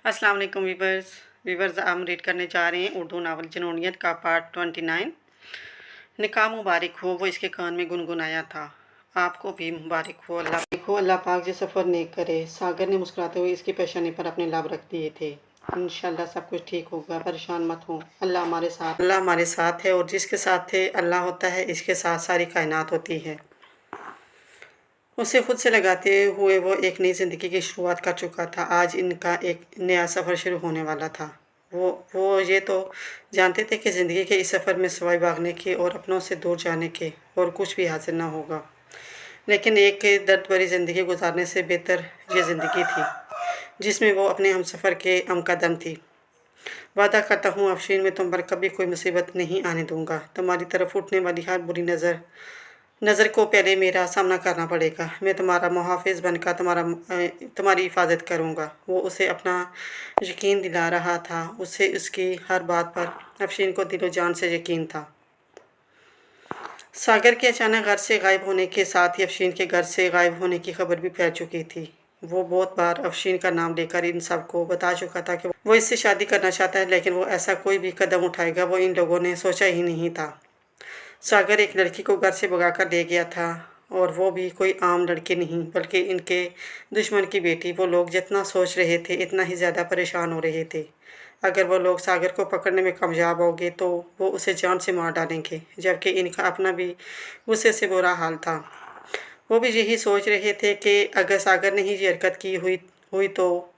अस्सलाम वालेकुम वीवर्स। हम रीड करने जा रहे हैं उर्दू नावल जुनूनियत का पार्ट 29। निकाह मुबारक हो वो इसके कान में गुनगुनाया था। आपको भी मुबारक हो, अल्लाह पाक जो सफ़र नेक करे। सागर ने मुस्कुराते हुए इसकी पेशानी पर अपने लाभ रख दिए थे। इंशाल्लाह सब कुछ ठीक होगा, परेशान मत हो, अल्लाह हमारे साथ है और जिसके साथ है अल्लाह होता है, इसके साथ सारी कायनात होती है। उसे खुद से लगाते हुए वो एक नई ज़िंदगी की शुरुआत कर चुका था। आज इनका एक नया सफ़र शुरू होने वाला था। वो ये तो जानते थे कि ज़िंदगी के इस सफ़र में सिवाय भागने के और अपनों से दूर जाने के और कुछ भी हासिल ना होगा। लेकिन एक दर्द भरी ज़िंदगी गुजारने से बेहतर ये ज़िंदगी थी जिसमें वो अपने हमसफ़र के हमकदम थी। वादा करता हूँ अफशीन, मैं तुम पर कभी कोई मुसीबत नहीं आने दूँगा। तुम्हारी तरफ उठने वाली हर बुरी नज़र को पहले मेरा सामना करना पड़ेगा। मैं तुम्हारा मुहाफ़िज़ बनकर तुम्हारी हिफाजत करूँगा। वो उसे अपना यकीन दिला रहा था। उसे उसकी हर बात पर अफशीन को दिलो जान से यकीन था। सागर के अचानक घर से गायब होने के साथ ही अफशीन के घर से गायब होने की खबर भी फैल चुकी थी। वो बहुत बार अफशीन का नाम लेकर इन सबको बता चुका था कि वो इससे शादी करना चाहता है, लेकिन वो ऐसा कोई भी कदम उठाएगा वो इन लोगों ने सोचा ही नहीं था। सागर एक लड़की को घर से भगाकर ले गया था और वो भी कोई आम लड़की नहीं बल्कि इनके दुश्मन की बेटी। वो लोग जितना सोच रहे थे इतना ही ज़्यादा परेशान हो रहे थे। अगर वो लोग सागर को पकड़ने में कामयाब हो गए तो वो उसे जान से मार डालेंगे, जबकि इनका अपना भी गुस्से से बुरा हाल था। वो भी यही सोच रहे थे कि अगर सागर ने ही ये हरकत की हुई तो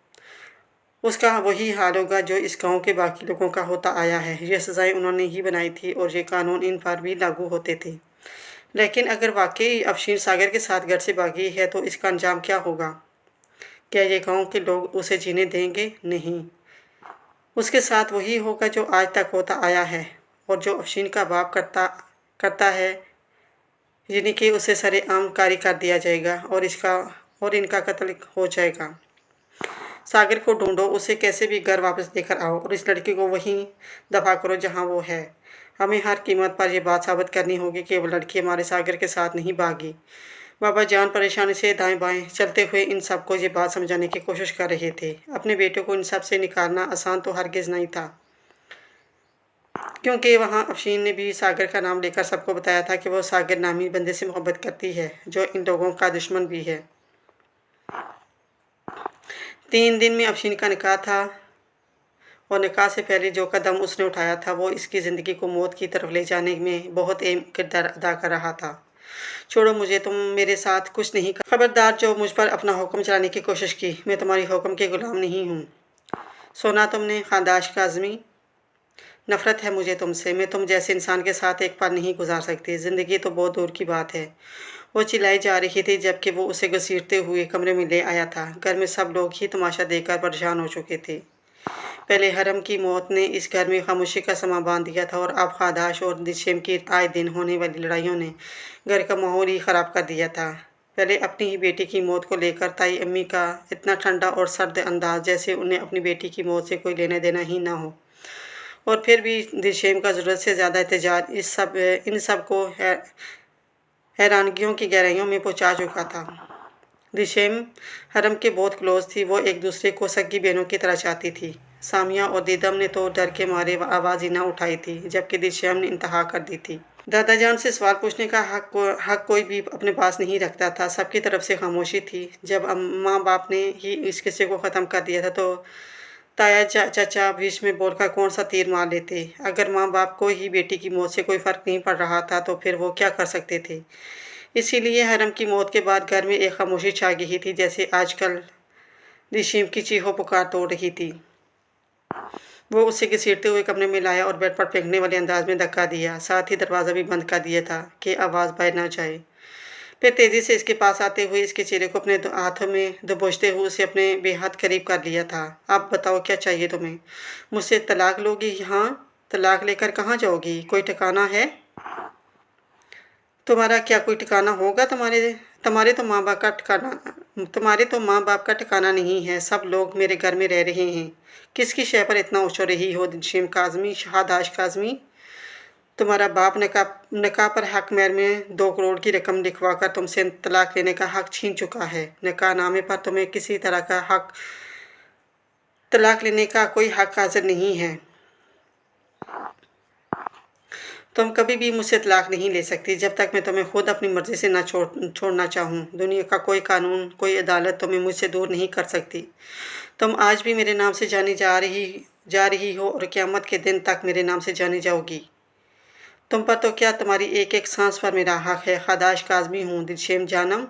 उसका वही हाल होगा जो इस गांव के बाकी लोगों का होता आया है। ये सज़ाएं उन्होंने ही बनाई थी और ये कानून इन पर भी लागू होते थे। लेकिन अगर वाकई अफशीन सागर के साथ घर से भागी है तो इसका अंजाम क्या होगा? क्या ये गांव के लोग उसे जीने देंगे? नहीं, उसके साथ वही होगा जो आज तक होता आया है और जो अफशीन का बाप करता करता है, यानी कि उसे सरेआम कारी कर दिया जाएगा और इनका कत्ल हो जाएगा। सागर को ढूंढो, उसे कैसे भी घर वापस लेकर आओ और इस लड़की को वहीं दफा करो जहां वो है। हमें हर कीमत पर यह बात साबित करनी होगी कि वो लड़की हमारे सागर के साथ नहीं भागी। बाबा जान परेशानी से दाएं बाएं चलते हुए इन सबको ये बात समझाने की कोशिश कर रहे थे। अपने बेटे को इन सब से निकालना आसान तो हरगिज़ नहीं था, क्योंकि वहाँ अफशीन ने भी सागर का नाम लेकर सबको बताया था कि वो सागर नामी बंदे से मोहब्बत करती है जो इन लोगों का दुश्मन भी है। 3 दिन में अफशीन का निकाह था और निकाह से पहले जो कदम उसने उठाया था वो इसकी ज़िंदगी को मौत की तरफ ले जाने में बहुत अहम किरदार अदा कर रहा था। छोड़ो मुझे, तुम मेरे साथ कुछ नहीं कर। खबरदार जो मुझ पर अपना हुक्म चलाने की कोशिश की, मैं तुम्हारी हुक्म के गुलाम नहीं हूँ। सुना तुमने खानदाश काज़मी? नफ़रत है मुझे तुमसे। मैं तुम जैसे इंसान के साथ एक पल नहीं गुजार सकती। ज़िंदगी तो बहुत दूर की बात है। वो चिल्लाई जा रही थी जबकि वो उसे घसीटते हुए कमरे में ले आया था। घर में सब लोग ही तमाशा देखकर परेशान हो चुके थे। पहले हरम की मौत ने इस घर में खामोशी का समा बांध दिया था और अब खादाश और दिशेम की आए दिन होने वाली लड़ाइयों ने घर का माहौल ही ख़राब कर दिया था। पहले अपनी ही बेटी की मौत को लेकर ताई अम्मी का इतना ठंडा और सर्द अंदाज जैसे उन्हें अपनी बेटी की मौत से कोई लेना देना ही ना हो, और फिर भी दिशेम का ज़रूरत से ज़्यादा एहतजाज इन सब को हैरानगियों की गहराइयों में पहुंचा चुका था। दिशेम हरम के बहुत क्लोज थी। वो एक दूसरे को सगी बहनों की तरह चाहती थी। सामिया और दीदम ने तो डर के मारे आवाज़ ही ना उठाई थी, जबकि दिशेम ने इंतहा कर दी थी। दादा जान से सवाल पूछने का हक कोई भी अपने पास नहीं रखता था। सबकी तरफ से खामोशी थी। जब माँ बाप ने ही इस किस्से को ख़त्म कर दिया था तो ताया चाचा बीच में बोलकर कौन सा तीर मार लेते। अगर माँ बाप को ही बेटी की मौत से कोई फ़र्क नहीं पड़ रहा था तो फिर वो क्या कर सकते थे। इसीलिए हरम की मौत के बाद घर में एक खामोशी छा गई थी, जैसे आजकल दिशेम की चीखों पुकार तोड़ रही थी। वो उसे घसीटते हुए कमरे में लाया और बेड पर फेंकने वाले अंदाज में धक्का दिया। साथ ही दरवाज़ा भी बंद कर दिया था कि आवाज़ बाहर ना जाए। फिर तेज़ी से इसके पास आते हुए इसके चेहरे को अपने हाथों में दबोचते हुए उसे अपने बेहद करीब कर लिया था। अब बताओ क्या चाहिए तुम्हें? मुझसे तलाक लोगी? हाँ, तलाक लेकर कहाँ जाओगी? कोई ठिकाना है? तुम्हारा क्या कोई ठिकाना होगा? तुम्हारे तो माँ बाप का ठिकाना नहीं है। सब लोग मेरे घर में रह रहे हैं। किसकी शय पर इतना उछल रही हो दिशेम काज़मी, शाहदाश काज़मी? तुम्हारा बाप निकाह पर हक मेहर में 2 करोड़ की रकम लिखवाकर तुमसे तलाक लेने का हक छीन चुका है। निकाहनामे पर तुम्हें किसी तरह का हक तलाक लेने का कोई हक हाजिर नहीं है। तुम कभी भी मुझसे तलाक नहीं ले सकती जब तक मैं तुम्हें खुद अपनी मर्ज़ी से ना छोड़ना चाहूँ। दुनिया का कोई कानून, कोई अदालत तुम्हें मुझसे दूर नहीं कर सकती। तुम आज भी मेरे नाम से जानी जा रही हो और क़यामत के दिन तक मेरे नाम से जानी जाओगी। तुम पर तो क्या, तुम्हारी एक-एक साँस पर मेरा हक है। ख़ादाश काज़मी हूँ दिलशेम जानम।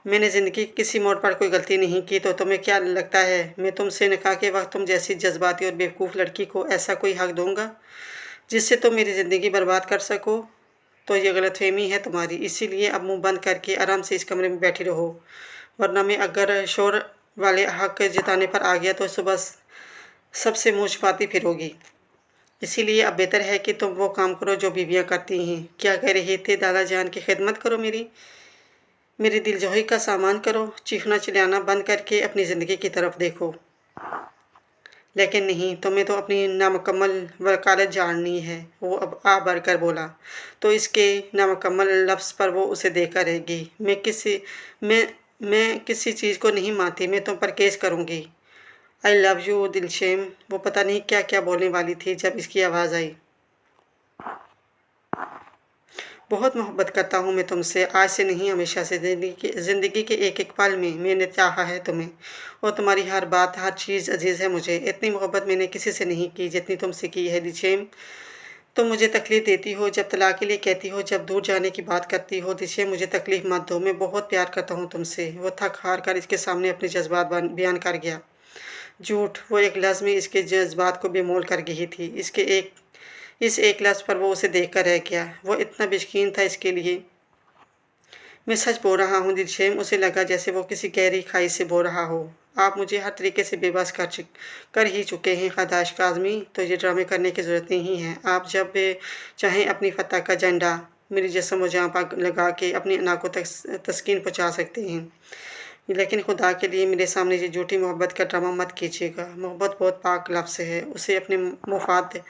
मैंने ज़िंदगी के किसी मोड़ पर कोई गलती नहीं की, तो तुम्हें क्या लगता है मैं तुमसे निकाह के वक़्त तुम जैसी जज़्बाती और बेवकूफ़ लड़की को ऐसा कोई हक दूँगा जिससे तुम मेरी ज़िंदगी बर्बाद कर सको? तो ये गलतफ़हमी है तुम्हारी, इसीलिए अब मुँह बंद करके आराम से इस कमरे में बैठी रहो, वरना मैं अगर शोर वाले हक जताने पर आ गया तो सुबह सबसे मुँह छिपाती फिरोगी। इसीलिए अब बेहतर है कि तुम वो काम करो जो बीवियाँ करती हैं। क्या कह रहे थे दादा जान की खिदमत करो मेरी दिलजोई का सामान करो, चीखना चिल्लाना बंद करके अपनी ज़िंदगी की तरफ देखो। लेकिन नहीं, तुम्हें तो अपनी नामुकम्मल वकालत जाननी है। वो अब आ बढ़कर बोला, तो इसके नामुकम्मल लफ्ज़ पर वो उसे देखकर रहेगी। मैं किसी चीज़ को नहीं मानती, मैं तुम पर केस करूँगी। I love you Dilshem. वो पता नहीं क्या क्या बोलने वाली थी जब इसकी आवाज़ आई। बहुत मोहब्बत करता हूँ मैं तुमसे, आज से नहीं हमेशा से। ज़िंदगी के एक एक पल में मैंने चाहा है तुम्हें, और तुम्हारी हर बात हर चीज़ अजीज़ है मुझे। इतनी मोहब्बत मैंने किसी से नहीं की जितनी तुमसे की है दिलशेम। तुम मुझे तकलीफ़ देती हो जब तलाक के लिए कहती हो, जब दूर जाने की बात करती हो। दिलशेम मुझे तकलीफ़ मत दो, मैं बहुत प्यार करता हूँ तुमसे। वो थक हार कर इसके सामने अपने जज्बात बयान कर गया। झूठ, वो एक लफ्ज़ में इसके जज्बात को बेमोल कर गई थी। इस एक लफ्ज़ पर वो उसे देखकर रह गया। वो इतना बेयकीन था इसके लिए। मैं सच बोल रहा हूँ दिलशेम। उसे लगा जैसे वो किसी गहरी खाई से बोल रहा हो। आप मुझे हर तरीके से बेबस कर ही चुके हैं ख़ादाश काज़मी, तो ये ड्रामे करने की ज़रूरत नहीं है। आप जब चाहें अपनी फ़तह का झंडा मेरे जिस्म व जान पर लगा के अपनी आँखों तक तस्कीन पहुँचा सकते हैं। लेकिन खुदा के लिए मेरे सामने ये झूठी मोहब्बत का ड्रामा मत कीजिएगा। मोहब्बत बहुत पाक लफ्ज़ है, उसे अपने मुफाद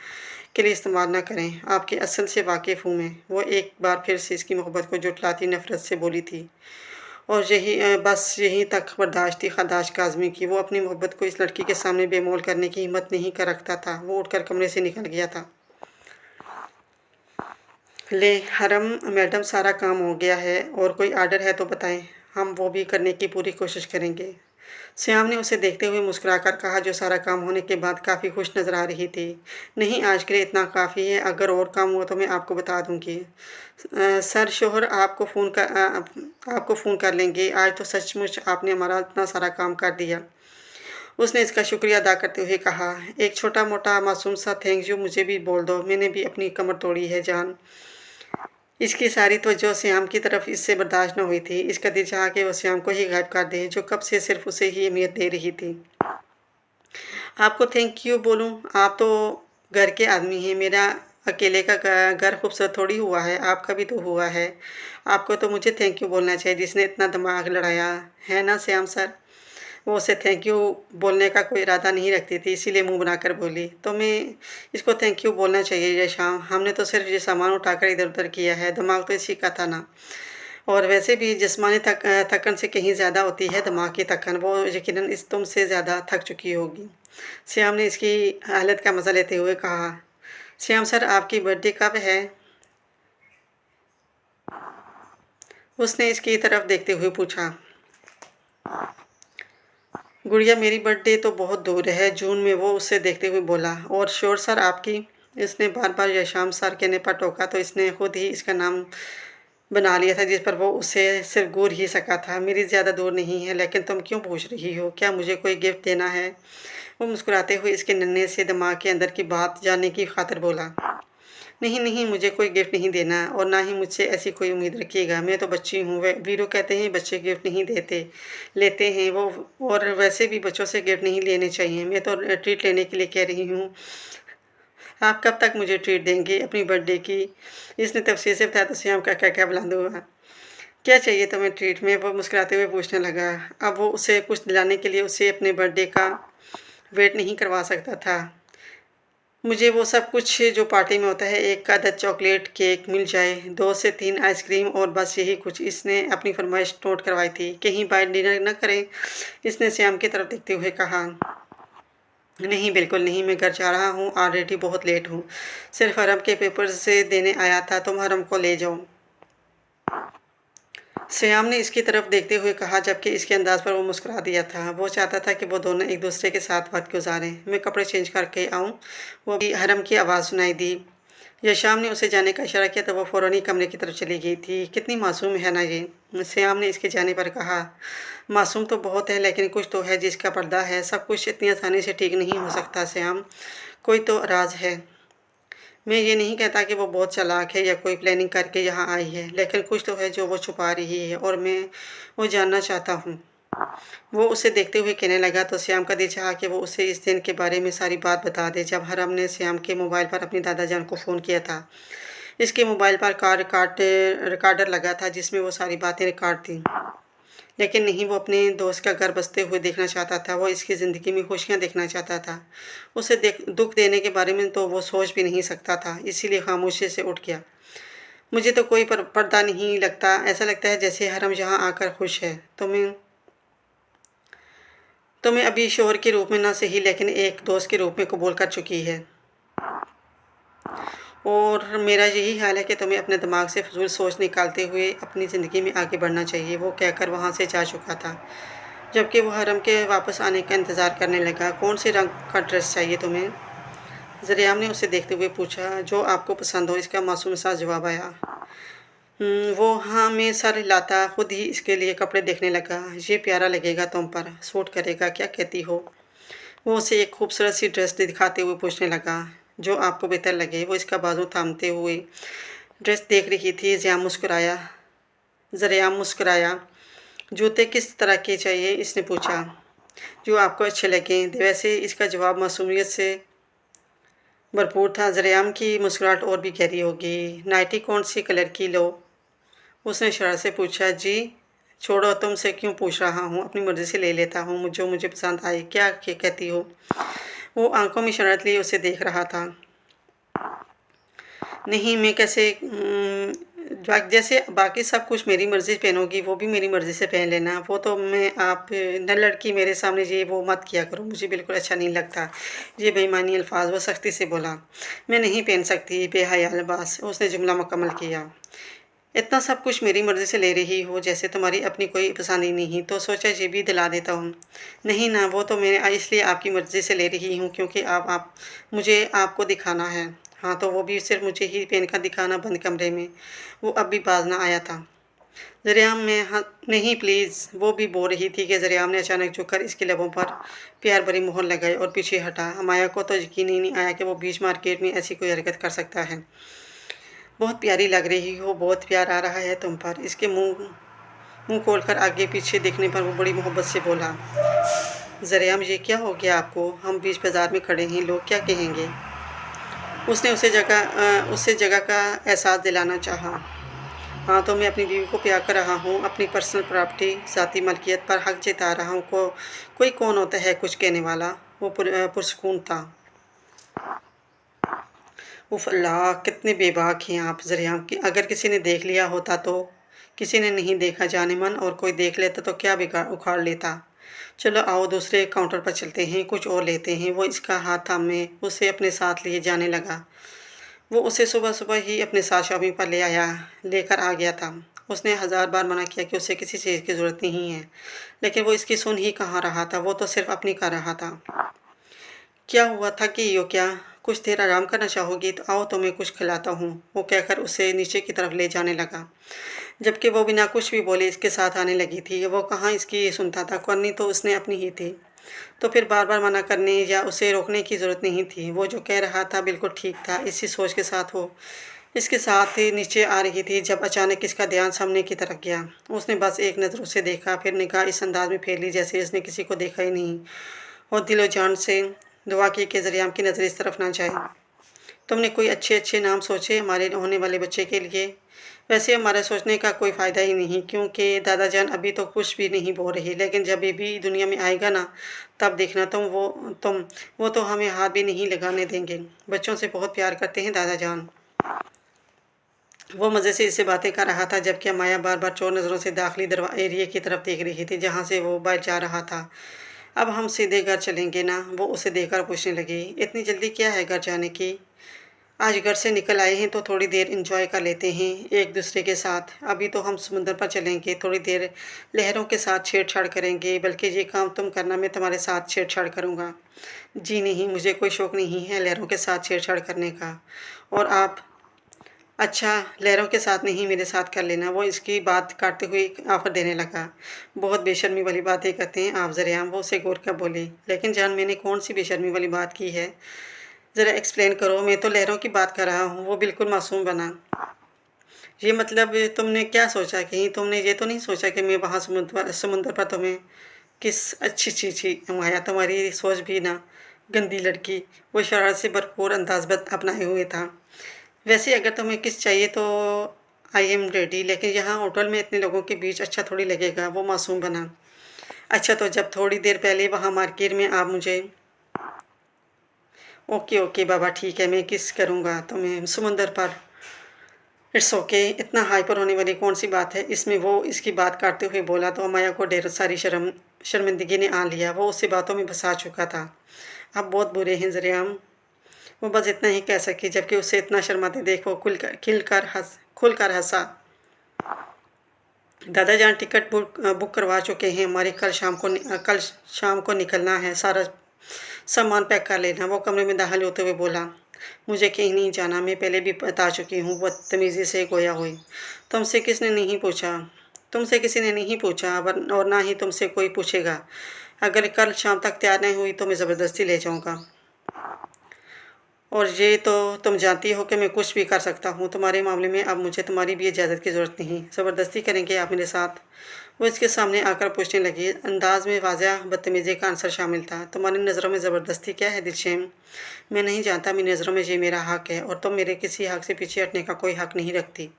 के लिए इस्तेमाल न करें। आपके असल से वाकिफ़ हूँ मैं। वो एक बार फिर से इसकी मोहब्बत को जुटलाती नफ़रत से बोली थी, और बस यहीं तक बर्दाश्त थी ख़ादाश काज़मी की। वो अपनी मोहब्बत को इस लड़की के सामने बेमोल करने की हिम्मत नहीं कर रखता था। वो उठकर कमरे से निकल गया था। ले हरम मैडम, सारा काम हो गया है, और कोई आर्डर है तो बताएं, हम वो भी करने की पूरी कोशिश करेंगे। श्याम ने उसे देखते हुए मुस्कुराकर कहा, जो सारा काम होने के बाद काफ़ी खुश नज़र आ रही थी। नहीं, आज के लिए इतना काफ़ी है, अगर और काम हुआ तो मैं आपको बता दूँगी। सर शोहर आपको फ़ोन कर लेंगे। आज तो सचमुच आपने हमारा इतना सारा काम कर दिया। उसने इसका शुक्रिया अदा करते हुए कहा, एक छोटा-मोटा मासूम सा थैंक यू मुझे भी बोल दो, मैंने भी अपनी कमर तोड़ी है जान। इसकी सारी तवज्जो श्याम की तरफ इससे बर्दाश्त न हुई थी। इसका दिल चाहा कि वो श्याम को ही गायब कर दे, जो कब से सिर्फ उसे ही अहमियत दे रही थी। आपको थैंक यू बोलूं? आप तो घर के आदमी हैं। मेरा अकेले का घर खूबसूरत थोड़ी हुआ है, आपका भी तो हुआ है। आपको तो मुझे थैंक यू बोलना चाहिए जिसने इतना दिमाग लड़ाया है ना श्याम सर। वो उसे थैंक यू बोलने का कोई इरादा नहीं रखती थी, इसीलिए मुँह बनाकर बोली, तो मैं इसको थैंक यू बोलना चाहिए ये शाम। हमने तो सिर्फ ये सामान उठाकर इधर-उधर किया है, दिमाग तो इसी का था ना। और वैसे भी जिस्मानी थकन से कहीं ज़्यादा होती है दिमाग की थकन। वो यकीनन इस तुमसे ज़्यादा थक चुकी होगी। श्याम ने इसकी हालत का मज़ा लेते हुए कहा, श्याम सर आपकी बर्थडे कब है? उसने इसकी तरफ देखते हुए पूछा। गुड़िया, मेरी बर्थडे तो बहुत दूर है, जून में। वो उसे देखते हुए बोला। और श्योर सर आपकी? इसने बार बार यशाम सर कहने पर टोका तो इसने खुद ही इसका नाम बना लिया था, जिस पर वो उसे सिर्फ घूर ही सका था। मेरी ज़्यादा दूर नहीं है, लेकिन तुम क्यों पूछ रही हो? क्या मुझे कोई गिफ्ट देना है? वो मुस्कुराते हुए इसके नन्हे से दिमाग के अंदर की बात जानने की खातिर बोला। नहीं नहीं, मुझे कोई गिफ्ट नहीं देना, और ना ही मुझसे ऐसी कोई उम्मीद रखिएगा। मैं तो बच्ची हूँ। वीरू कहते हैं बच्चे गिफ्ट नहीं लेते हैं वो, और वैसे भी बच्चों से गिफ्ट नहीं लेने चाहिए। मैं तो ट्रीट लेने के लिए कह रही हूँ। आप कब तक मुझे ट्रीट देंगे अपनी बर्थडे की? इसने तफसील से बताया तो श्याम का क्या क्या बुलंद हुआ। क्या चाहिए तुम्हें ट्रीट में? वो मुस्कुराते हुए पूछने लगा। अब वो उसे कुछ दिलाने के लिए उसे अपने बर्थडे का वेट नहीं करवा सकता था। मुझे वो सब कुछ जो पार्टी में होता है, एक आधा चॉकलेट केक मिल जाए, 2 से 3 आइसक्रीम, और बस यही कुछ। इसने अपनी फरमाइश नोट करवाई थी। कहीं बाहर डिनर न करें? इसने श्याम की तरफ देखते हुए कहा। नहीं, बिल्कुल नहीं, मैं घर जा रहा हूँ, ऑलरेडी बहुत लेट हूँ। सिर्फ़ हरम के पेपर्स से देने आया था, तुम हरम को ले जाओ। श्याम ने इसकी तरफ देखते हुए कहा, जबकि इसके अंदाज़ पर वो मुस्कुरा दिया था। वो चाहता था कि वो दोनों एक-दूसरे के साथ वक़्त गुज़ारें। मैं कपड़े चेंज करके आऊँ? वो भी हरम की आवाज़ सुनाई दी। यशाम ने उसे जाने का इशारा किया तो वो फ़ौरन ही कमरे की तरफ चली गई थी। कितनी मासूम है ना ये? श्याम ने इसके जाने पर कहा। मासूम तो बहुत है, लेकिन कुछ तो है जिसका पर्दा है। सब कुछ इतनी आसानी से ठीक नहीं हो सकता श्याम। कोई तो राज़ है। मैं ये नहीं कहता कि वो बहुत चालाक है या कोई प्लानिंग करके यहाँ आई है, लेकिन कुछ तो है जो वो छुपा रही है और मैं वो जानना चाहता हूँ। वो उसे देखते हुए कहने लगा तो श्याम का दिल चाहा कि वो उसे इस दिन के बारे में सारी बात बता दे जब हरम ने श्याम के मोबाइल पर अपनी दादाजान को फ़ोन किया था। इसके मोबाइल पर रिकॉर्डर लगा था जिसमें वो सारी बातें रिकॉर्ड थी। लेकिन नहीं, वो अपने दोस्त का घर बसते हुए देखना चाहता था, वो इसकी ज़िंदगी में खुशियाँ देखना चाहता था। उसे दुःख देने के बारे में तो वो सोच भी नहीं सकता था, इसीलिए खामोशी से उठ गया। मुझे तो कोई पर्दा नहीं लगता, ऐसा लगता है जैसे हरम यहाँ आकर खुश है। तुम्हें अभी शौहर के रूप में ना सही, लेकिन एक दोस्त के रूप में कबूल कर चुकी है। और मेरा यही हाल है कि तुम्हें अपने दिमाग से फ़िज़ूल सोच निकालते हुए अपनी ज़िंदगी में आगे बढ़ना चाहिए। वो कहकर वहाँ से जा चुका था, जबकि वो हरम के वापस आने का इंतज़ार करने लगा। कौन से रंग का ड्रेस चाहिए तुम्हें? ज़रियाम ने उसे देखते हुए पूछा। जो आपको पसंद हो, इसका मासूम सा जवाब आया। वो हाँ में सर हिलाता खुद ही इसके लिए कपड़े देखने लगा। ये प्यारा लगेगा तुम पर, सूट करेगा, क्या कहती हो? वो उसे एक खूबसूरत सी ड्रेस दिखाते हुए पूछने लगा। जो आपको बेहतर लगे। वो इसका बाजू थामते हुए ड्रेस देख रही थी। ज़रियाम मुस्कुराया। जूते किस तरह के चाहिए? इसने पूछा। जो आपको अच्छे लगें। वैसे इसका जवाब मासूमियत से भरपूर था। ज़रियाम की मुस्कुराहट और भी गहरी हो गई। नाइटी कौन सी कलर की लो? उसने शरारत से पूछा। जी छोड़ो, तुमसे क्यों पूछ रहा हूँ, अपनी मर्ज़ी से ले लेता हूँ जो मुझे पसंद आए। क्या कहती हो? वो आंखों में शरारत लिए उसे देख रहा था। नहीं, मैं कैसे जैसे बाकी सब कुछ मेरी मर्ज़ी से पहनोगी, वो भी मेरी मर्ज़ी से पहन लेना। वो तो मैं आप न लड़की मेरे सामने ये वो मत किया करो, मुझे बिल्कुल अच्छा नहीं लगता। ये बेईमानी अल्फ़ाज़ वो सख्ती से बोला। मैं नहीं पहन सकती, बेहया लिबास। उसने जुमला मुकम्मल किया। इतना सब कुछ मेरी मर्ज़ी से ले रही हो, जैसे तुम्हारी अपनी कोई पसंद ही नहीं, तो सोचा ये भी दिला देता हूँ। नहीं ना, वो तो मैं इसलिए आपकी मर्ज़ी से ले रही हूँ क्योंकि आप मुझे आपको दिखाना है। हाँ, तो वो भी सिर्फ़ मुझे ही पहनकर दिखाना बंद कमरे में। वो अब भी बाज़ ना आया था। ज़रियाम में हाँ नहीं प्लीज़। वो भी बोल रही थी कि ज़रियाम ने अचानक झुककर इसके लबों पर प्यार भरी मोहर लगाई और पीछे हटा। माया को तो यकीन ही नहीं आया कि वो बीच मार्केट में ऐसी कोई हरकत कर सकता है। बहुत प्यारी लग रही हो, बहुत प्यार आ रहा है तुम पर। इसके मुँह खोलकर आगे पीछे देखने पर वो बड़ी मोहब्बत से बोला। ज़रियाम, ये क्या हो गया आपको? हम बीच बाज़ार में खड़े हैं, लोग क्या कहेंगे? उसने उसे जगह का एहसास दिलाना चाहा। हाँ, तो मैं अपनी बीवी को प्यार कर रहा हूँ, अपनी पर्सनल प्रॉपर्टी, ज़ाती मलकियत पर हक जता रहा हूँ। कोई कौन होता है कुछ कहने वाला? वो पुरसुकून था। उफ़ अल्लाह! कितने बेबाक हैं आप ज़रियाम कि अगर किसी ने देख लिया होता तो? किसी ने नहीं देखा जानेमन, और कोई देख लेता तो क्या उखाड़ लेता? चलो आओ दूसरे काउंटर पर चलते हैं, कुछ और लेते हैं। वो इसका हाथ थामे उसे अपने साथ लिए जाने लगा। वो उसे सुबह-सुबह ही अपने साथ शॉपिंग पर लेकर आ गया था। उसने हज़ार बार मना किया कि उसे किसी चीज़ की ज़रूरत नहीं है, लेकिन वो इसकी सुन ही कहाँ रहा था, वो तो सिर्फ़ अपनी कर रहा था। क्या हुआ, थकी हो क्या? कुछ देर आराम करना चाहोगी? तो आओ तुम्हें कुछ खिलाता हूँ। वो कहकर उसे नीचे की तरफ ले जाने लगा, जबकि वो बिना कुछ भी बोले इसके साथ आने लगी थी। वो कहाँ इसकी सुनता था, करनी तो उसने अपनी ही थी। तो फिर बार-बार मना करने या उसे रोकने की ज़रूरत नहीं थी। वो जो कह रहा था बिल्कुल ठीक था। इसी सोच के साथ वो इसके साथ ही नीचे आ रही थी जब अचानक इसका ध्यान सामने की तरफ गया। उसने बस एक नज़र उसे देखा, फिर निगाह इस अंदाज़ में फेर ली जैसे इसने किसी को देखा ही नहीं, और दिलो-जान से दुआ की कि ज़रियाम की नज़र इस तरफ ना जाए। तुमने कोई अच्छे-अच्छे नाम सोचे हमारे होने वाले बच्चे के लिए? वैसे हमारा सोचने का कोई फ़ायदा ही नहीं, क्योंकि दादाजान अभी तो कुछ भी नहीं बोल रही, लेकिन जब बेबी दुनिया में आएगा ना, तब देखना वो तो हमें हाथ भी नहीं लगाने देंगे। बच्चों से बहुत प्यार करते हैं दादाजान। वो मज़े से इससे बातें कर रहा था, जबकि माया बार-बार चोर नज़रों से दाखिली एरिया की तरफ देख रही थी, जहाँ से वो बाहर जा रहा था। अब हम सीधे घर चलेंगे ना? वो उसे देखकर पूछने लगी। इतनी जल्दी क्या है घर जाने की? आज घर से निकल आए हैं तो थोड़ी देर एंजॉय कर लेते हैं एक दूसरे के साथ। अभी तो हम समुद्र पर चलेंगे, थोड़ी देर लहरों के साथ छेड़छाड़ करेंगे। बल्कि ये काम तुम करना, मैं तुम्हारे साथ छेड़छाड़ करूँगा। जी नहीं, मुझे कोई शौक़ नहीं है लहरों के साथ छेड़छाड़ करने का। और आप? अच्छा, लहरों के साथ नहीं, मेरे साथ कर लेना। वो इसकी बात काटते हुए ऑफ़र देने लगा। बहुत बेशर्मी वाली बातें करते हैं आप ज़रियाम, वो उसे घूर कर बोली। लेकिन जान, मैंने कौन-सी बेशर्मी वाली बात की है? ज़रा एक्सप्लेन करो। मैं तो लहरों की बात कर रहा हूँ। वो बिल्कुल मासूम बना। ये मतलब तुमने क्या सोचा? कहीं तुमने ये तो नहीं सोचा कि मैं वहाँ समुद्र पर तुम्हें किस अच्छी छी छी माया, तुम्हारी सोच भी ना, गंदी लड़की। वो शरारत से भरपूर अंदाज़ अपनाए हुए था। वैसे अगर तुम्हें किस चाहिए तो आई एम रेडी, लेकिन यहाँ होटल में इतने लोगों के बीच अच्छा थोड़ी लगेगा। वो मासूम बना। अच्छा, तो जब थोड़ी देर पहले वहाँ मार्केट में आप मुझे ओके, ओके बाबा, ठीक है, मैं किस करूँगा तुम्हें समुंदर पर। इट्स ओके, इतना हाइपर होने वाली कौन-सी बात है इसमें? वो इसकी बात काटते हुए बोला तो माया को ढेर सारी शर्मिंदगी ने आन लिया। वो उसे बातों में फँसा चुका था। आप बहुत बुरे हैं ज़रियाम। वो बस इतना ही कह सकी, जबकि उसे इतना शर्माते देख वो खुलकर हँसा। दादा जान टिकट बुक करवा चुके हैं हमारी। कल शाम को निकलना है। सारा सामान पैक कर लेना। वो कमरे में दाखिल होते हुए बोला। मुझे कहीं नहीं जाना, मैं पहले भी बता चुकी हूँ, बदतमीज़ी से गोया हुई। तुमसे किसने नहीं पूछा? तुमसे किसी ने नहीं पूछा और ना ही तुमसे कोई पूछेगा। अगर कल शाम तक तैयार नहीं हुई तो मैं ज़बरदस्ती ले जाऊँगा। और ये तो तुम जानती हो कि मैं कुछ भी कर सकता हूँ तुम्हारे मामले में। अब मुझे तुम्हारी भी इजाज़त की ज़रूरत नहीं। ज़बरदस्ती करेंगे आप मेरे साथ? वो इसके सामने आकर पूछने लगी। अंदाज़ में वाज़ह बदतमीज़ी का आंसर शामिल था। तुम्हारी नज़रों में ज़बरदस्ती क्या है दिलशेम? मैं नहीं जानता। मेरी नज़रों में ये मेरा हक़ है और तुम मेरे किसी हक़ से पीछे हटने का कोई हक़ नहीं रखती।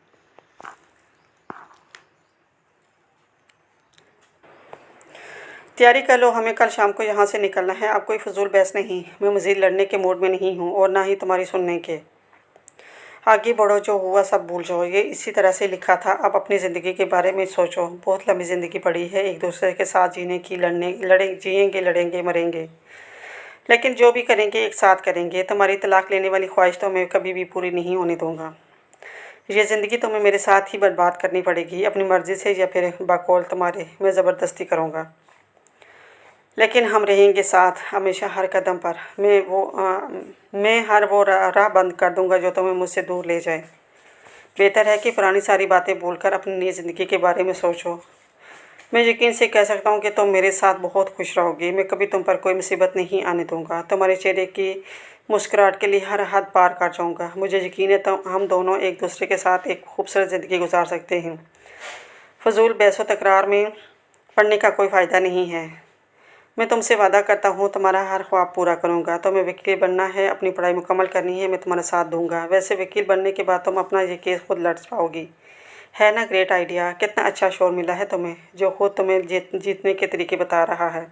तैयारी कर लो, हमें कल शाम को यहाँ से निकलना है। अब कोई फ़िज़ूल बहस नहीं। मैं मज़ीद लड़ने के मूड में नहीं हूँ और ना ही तुम्हारी सुनने के। आगे बढ़ो, जो हुआ सब भूल जाओ। ये इसी तरह से लिखा था। अब अपनी ज़िंदगी के बारे में सोचो। बहुत लंबी ज़िंदगी पड़ी है एक दूसरे के साथ जीने की। जिएंगे, लड़ेंगे, मरेंगे, लेकिन जो भी करेंगे एक साथ करेंगे। तुम्हारी तलाक लेने वाली ख्वाहिश तो मैं कभी भी पूरी नहीं होने दूँगा। ये ज़िंदगी तुम्हें मेरे साथ ही बर्बाद करनी पड़ेगी, अपनी मर्ज़ी से या फिर बकौल तुम्हारे। मैं ज़बरदस्ती करूँगा, लेकिन हम रहेंगे साथ हमेशा, हर कदम पर। मैं हर वो राह बंद कर दूँगा जो तुम्हें मुझसे दूर ले जाए। बेहतर है कि पुरानी सारी बातें भूलकर अपनी नई ज़िंदगी के बारे में सोचो। मैं यकीन से कह सकता हूँ कि तुम मेरे साथ बहुत खुश रहोगी। मैं कभी तुम पर कोई मुसीबत नहीं आने दूँगा। तुम्हारे चेहरे की मुस्कुराहट के लिए हर हद पार कर जाऊँगा। मुझे यकीन है हम दोनों एक दूसरे के साथ एक खूबसूरत ज़िंदगी गुजार सकते हैं। फ़िज़ूल बहस तकरार में पड़ने का कोई फ़ायदा नहीं है। मैं तुमसे वादा करता हूँ तुम्हारा हर ख्वाब पूरा करूँगा। तुम्हें वकील बनना है, अपनी पढ़ाई मुकम्मल करनी है, मैं तुम्हारा साथ दूँगा। वैसे वकील बनने के बाद तुम अपना ये केस खुद लड़ पाओगी। है ना ग्रेट आइडिया? कितना अच्छा शोर मिला है तुम्हें, जो खुद तुम्हें जीतने के तरीके बता रहा है।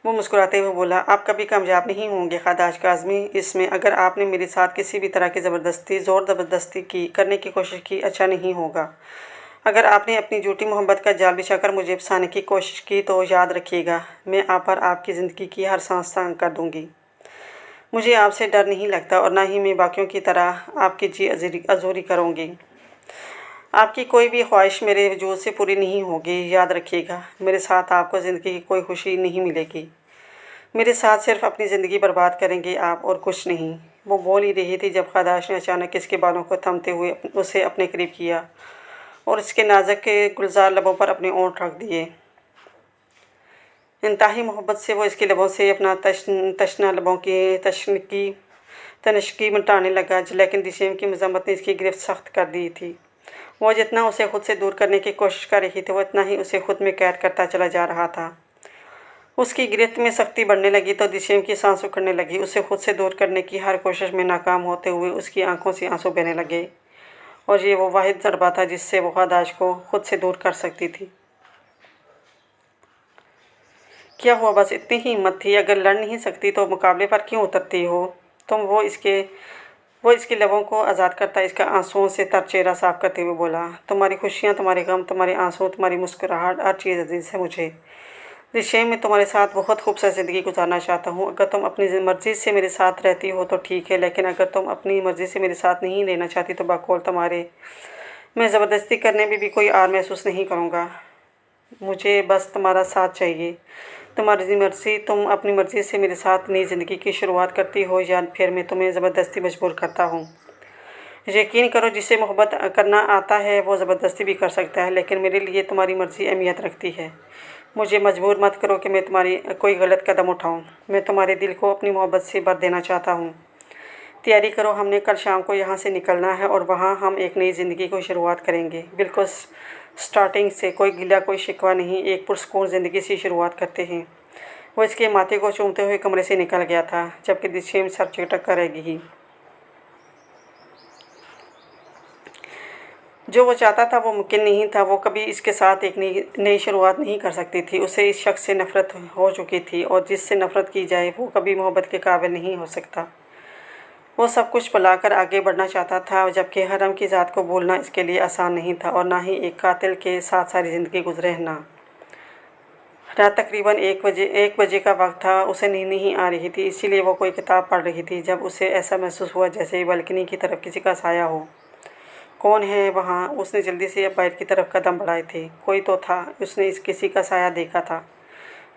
वो मुस्कुराते हुए बोला। आप कभी कामयाब नहीं होंगे खादाश काज़मी इसमें। अगर आपने मेरे साथ किसी भी तरह की ज़ोर ज़बरदस्ती करने की कोशिश की, अच्छा नहीं होगा। अगर आपने अपनी झूठी मोहब्बत का जाल बिछाकर मुझे फंसाने की कोशिश की तो याद रखिएगा, मैं आप पर आपकी ज़िंदगी की हर सांस तंग कर दूँगी। मुझे आपसे डर नहीं लगता और ना ही मैं बाकियों की तरह आपकी जी अजूरी करूँगी। आपकी कोई भी ख्वाहिश मेरे वजूद से पूरी नहीं होगी, याद रखिएगा। मेरे साथ आपको ज़िंदगी की कोई खुशी नहीं मिलेगी। मेरे साथ सिर्फ अपनी ज़िंदगी बर्बाद करेंगे आप और कुछ नहीं। वो बोल ही रही थी जब खादाश ने अचानक इसके बालों को थमते हुए उसे अपने करीब किया और इसके नाज़ुक के गुलज़ार लबों पर अपने ओंठ रख दिए। इंतहाई मोहब्बत से वो इसके लबों से अपना तशना लबों की तनश्की मिटाने लगा, लेकिन दिशेम की मज़म्मत ने इसकी गिरफ्त सख्त कर दी थी। वो जितना उसे खुद से दूर करने की कोशिश कर रही थी, वो इतना ही उसे खुद में कैद करता चला जा रहा था। उसकी गिरफ्त में सख्ती बढ़ने लगी तो दिशेम की सांस उखड़ने लगी। उसे खुद से दूर करने की हर कोशिश में नाकाम होते हुए उसकी आंखों से आंसू बहने लगे और ये वो वाहिद ज़रबा था जिससे वो खादाश को खुद से दूर कर सकती थी। क्या हुआ, बस इतनी ही हिम्मत थी? अगर लड़ नहीं सकती तो मुकाबले पर क्यों उतरती हो तुम? वो इसके लबों को आज़ाद करता इसका आंसुओं से तर चेहरा साफ करते हुए बोला। तुम्हारी खुशियाँ, तुम्हारे गम, तुम्हारे आंसू, तुम्हारी मुस्कुराहट, हर चीज़ अजीज़ है मुझे। रिश्ते में तुम्हारे साथ बहुत खूबसूरत ज़िंदगी गुजारना चाहता हूँ। अगर तुम अपनी मर्ज़ी से मेरे साथ रहती हो तो ठीक है, लेकिन अगर तुम अपनी मर्ज़ी से मेरे साथ नहीं रहना चाहती तो बकौल तुम्हारे मैं ज़बरदस्ती करने में भी कोई आर महसूस नहीं करूँगा। मुझे बस तुम्हारा साथ चाहिए। तुम्हारी मर्ज़ी, तुम अपनी मर्ज़ी से मेरे साथ नई ज़िंदगी की शुरुआत करती हो या फिर मैं तुम्हें ज़बरदस्ती मजबूर करता हूँ। यकीन करो, जिसे मोहब्बत करना आता है वो ज़बरदस्ती भी कर सकता है, लेकिन मेरे लिए तुम्हारी मर्ज़ी अहमियत रखती है। मुझे मजबूर मत करो कि मैं तुम्हारी कोई गलत कदम उठाऊँ। मैं तुम्हारे दिल को अपनी मोहब्बत से भर देना चाहता हूँ। तैयारी करो, हमने कल शाम को यहाँ से निकलना है और वहाँ हम एक नई ज़िंदगी को शुरुआत करेंगे। बिल्कुल स्टार्टिंग से, कोई गिला कोई शिकवा नहीं, एक पुरसकून ज़िंदगी से शुरुआत करते हैं। वो इसके माथे को चूमते हुए कमरे से निकल गया था, जबकि दिशेम सर चटक कर रह गई। जो वो चाहता था वो मुमकिन नहीं था। वो कभी इसके साथ एक नई शुरुआत नहीं कर सकती थी। उसे इस शख्स से नफ़रत हो चुकी थी और जिससे नफ़रत की जाए वो कभी मोहब्बत के काबिल नहीं हो सकता। वो सब कुछ भुलाकर आगे बढ़ना चाहता था, जबकि हरम की ज़ात को भूलना इसके लिए आसान नहीं था और ना ही एक कातिल के साथ सारी ज़िंदगी गुजरना। रात तकरीबन 1 बजे का वक्त था। उसे नींद नहीं आ रही थी, इसीलिए वो कोई किताब पढ़ रही थी जब उसे ऐसा महसूस हुआ जैसे बालकनी की तरफ किसी का साया हो। कौन है वहाँ? उसने जल्दी से बाहर की तरफ कदम बढ़ाए थे। कोई तो था, उसने इस किसी का साया देखा था।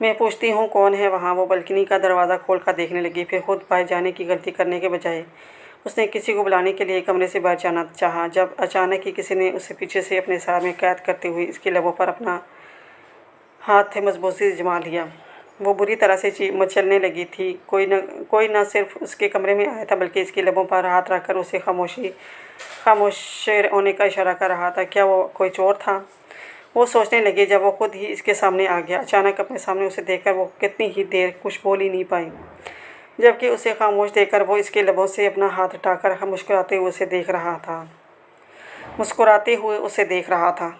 मैं पूछती हूँ कौन है वहाँ? वो बालकनी का दरवाज़ा खोल कर देखने लगी। फिर खुद बाहर जाने की गलती करने के बजाय उसने किसी को बुलाने के लिए कमरे से बाहर जाना चाहा, जब अचानक ही किसी ने उसे पीछे से अपने साय में कैद करते हुए इसके लबों पर अपना हाथ मजबूती से जमा लिया। वो बुरी तरह से मचलने लगी थी। कोई न सिर्फ उसके कमरे में आया था, बल्कि इसके लबों पर हाथ रखकर उसे खामोश होने का इशारा कर रहा था। क्या वो कोई चोर था? वो सोचने लगी जब वो खुद ही इसके सामने आ गया। अचानक अपने सामने उसे देखकर वो कितनी ही देर कुछ बोल ही नहीं पाई, जबकि उसे खामोश देखकर वो इसके लबों से अपना हाथ हटाकर मुस्कुराते हुए उसे देख रहा था।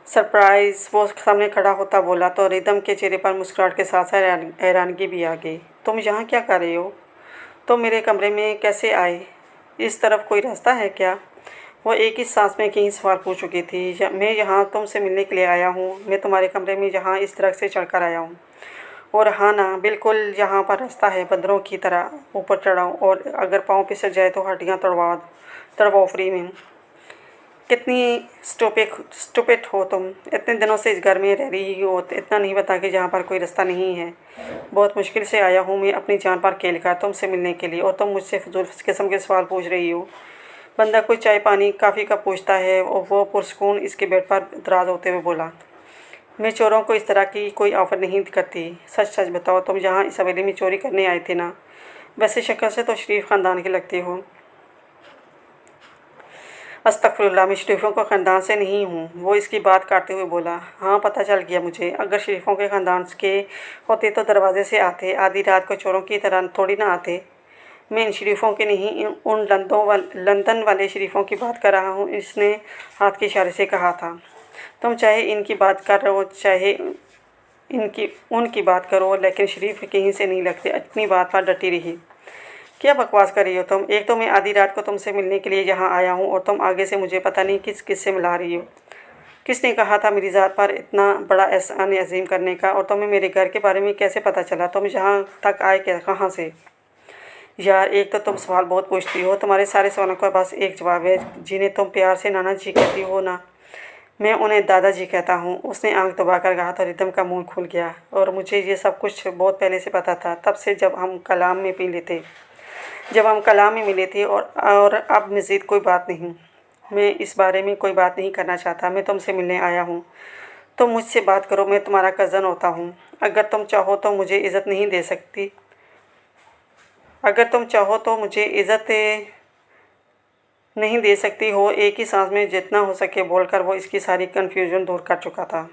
सरप्राइज़! वो सामने खड़ा होता बोला तो रिदम के चेहरे पर मुस्कुराहट के साथ साथ हैरानगी भी आ गई। तुम यहाँ क्या कर रहे हो? तुम मेरे कमरे में कैसे आए? इस तरफ कोई रास्ता है क्या? वो एक ही सांस में कई सवाल पूछ चुकी थी। मैं यहाँ तुमसे मिलने के लिए आया हूँ। मैं तुम्हारे कमरे में यहाँ इस तरह से चढ़कर आया हूँ। और हाँ ना, बिल्कुल यहाँ पर रास्ता है, बंदरों की तरह ऊपर चढ़ाऊँ और अगर पाँव फिसल जाए तो हड्डियाँ तड़वाओ फ्री में। कितनी स्टूपिड हो तुम! इतने दिनों से इस घर में रह रही हो, इतना नहीं पता कि जहाँ पर कोई रास्ता नहीं है। बहुत मुश्किल से आया हूँ मैं अपनी जान पर खेल कर तुमसे मिलने के लिए, और तुम मुझसे फजूल किस्म के सवाल पूछ रही हो। बंदा कोई चाय पानी काफ़ी का पूछता है। और वो पुरसकून इसके बेड पर दराज होते हुए बोला, मैं चोरों को इस तरह की कोई ऑफ़र नहीं करती। सच सच बताओ, तुम यहाँ इस हवेली में चोरी करने आए थे ना? वैसे शक्ल से तो शरीफ ख़ानदान के लगते हो। अस्तगफुरुल्लाह, मैं शरीफों के ख़ानदान से नहीं हूँ। वो इसकी बात काटते हुए बोला, हाँ पता चल गया मुझे। अगर शरीफों के ख़ानदान के होते तो दरवाजे से आते, आधी रात को चोरों की तरह थोड़ी ना आते। मैं इन शरीफों के नहीं, उन लंदन वाले शरीफों की बात कर रहा हूँ, इसने हाथ के इशारे से कहा था। तुम चाहे इनकी बात कर रहे हो, चाहे उनकी बात करो, लेकिन शरीफ कहीं से नहीं लगते। अपनी बात पर डटी रही। क्या बकवास कर रही हो तुम? एक तो मैं आधी रात को तुमसे मिलने के लिए यहाँ आया हूँ और तुम आगे से मुझे पता नहीं किस से मिला रही हो। किसने कहा था मेरी ज़ात पर इतना बड़ा एहसान अजीम करने का? और तुम्हें मेरे घर के बारे में कैसे पता चला? तुम यहाँ तक आए कहाँ से? यार, एक तो तुम सवाल बहुत पूछती हो। तुम्हारे सारे सवालों का बस एक जवाब है, जिन्हें तुम प्यार से नाना जी कहती हो ना। मैं उन्हें दादाजी कहता हूँ। उसने आंख दबाकर कहा तो रिदम का मुंह खुल गया। और मुझे ये सब कुछ बहुत पहले से पता था, तब से जब हम कलाम में मिले थे। और अब मज़ीद कोई बात नहीं। मैं इस बारे में कोई बात नहीं करना चाहता। मैं तुमसे मिलने आया हूँ। तुम मुझसे बात करो, मैं तुम्हारा कज़न होता हूँ। अगर तुम चाहो तो मुझे इज़्ज़त नहीं दे सकती हो। एक ही सांस में जितना हो सके बोलकर वो इसकी सारी कन्फ्यूज़न दूर कर चुका था।